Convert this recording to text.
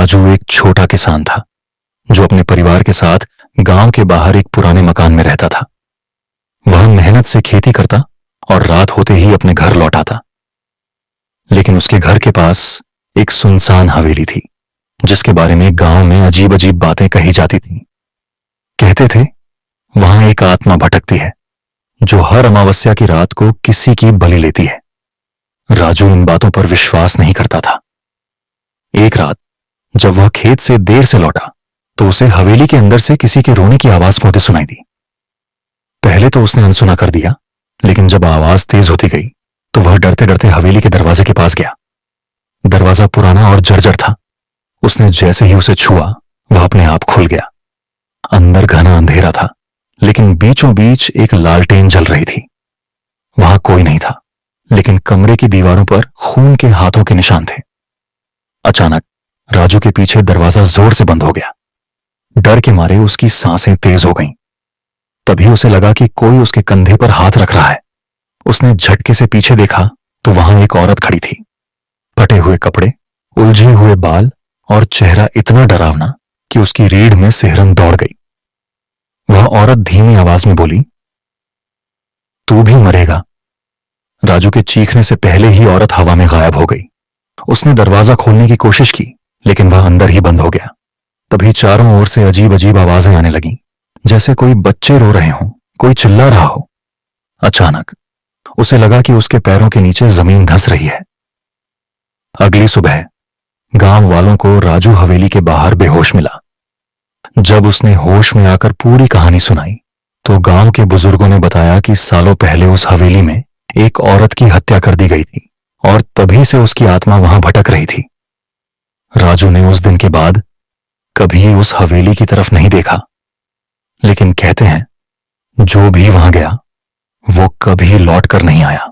राजू एक छोटा किसान था जो अपने परिवार के साथ गांव के बाहर एक पुराने मकान में रहता था। वह मेहनत से खेती करता और रात होते ही अपने घर लौट आता। लेकिन उसके घर के पास एक सुनसान हवेली थी जिसके बारे में गांव में अजीब अजीब बातें कही जाती थीं। कहते थे वहां एक आत्मा भटकती है जो हर अमावस्या की रात को किसी की बलि लेती है। राजू इन बातों पर विश्वास नहीं करता था। एक रात जब वह खेत से देर से लौटा तो उसे हवेली के अंदर से किसी के रोने की आवाज होती सुनाई दी। पहले तो उसने अनसुना कर दिया, लेकिन जब आवाज तेज होती गई तो वह डरते डरते हवेली के दरवाजे के पास गया। दरवाजा पुराना और जर्जर था। उसने जैसे ही उसे छुआ वह अपने आप खुल गया। अंदर घना अंधेरा था, लेकिन बीचों बीच एक लालटेन जल रही थी। वहां कोई नहीं था, लेकिन कमरे की दीवारों पर खून के हाथों के निशान थे। अचानक राजू के पीछे दरवाजा जोर से बंद हो गया। डर के मारे उसकी सांसें तेज हो गईं। तभी उसे लगा कि कोई उसके कंधे पर हाथ रख रहा है। उसने झटके से पीछे देखा तो वहां एक औरत खड़ी थी। फटे हुए कपड़े, उलझे हुए बाल और चेहरा इतना डरावना कि उसकी रीढ़ में सिहरन दौड़ गई। वह औरत धीमी आवाज में बोली, तू भी मरेगा। राजू के चीखने से पहले ही औरत हवा में गायब हो गई। उसने दरवाजा खोलने की कोशिश की, लेकिन वह अंदर ही बंद हो गया। तभी चारों ओर से अजीब अजीब आवाजें आने लगीं, जैसे कोई बच्चे रो रहे हों, कोई चिल्ला रहा हो। अचानक उसे लगा कि उसके पैरों के नीचे जमीन धंस रही है। अगली सुबह गांव वालों को राजू हवेली के बाहर बेहोश मिला। जब उसने होश में आकर पूरी कहानी सुनाई तो गांव के बुजुर्गों ने बताया कि सालों पहले उस हवेली में एक औरत की हत्या कर दी गई थी और तभी से उसकी आत्मा वहां भटक रही थी। राजू ने उस दिन के बाद कभी उस हवेली की तरफ नहीं देखा, लेकिन कहते हैं जो भी वहां गया वो कभी लौट कर नहीं आया।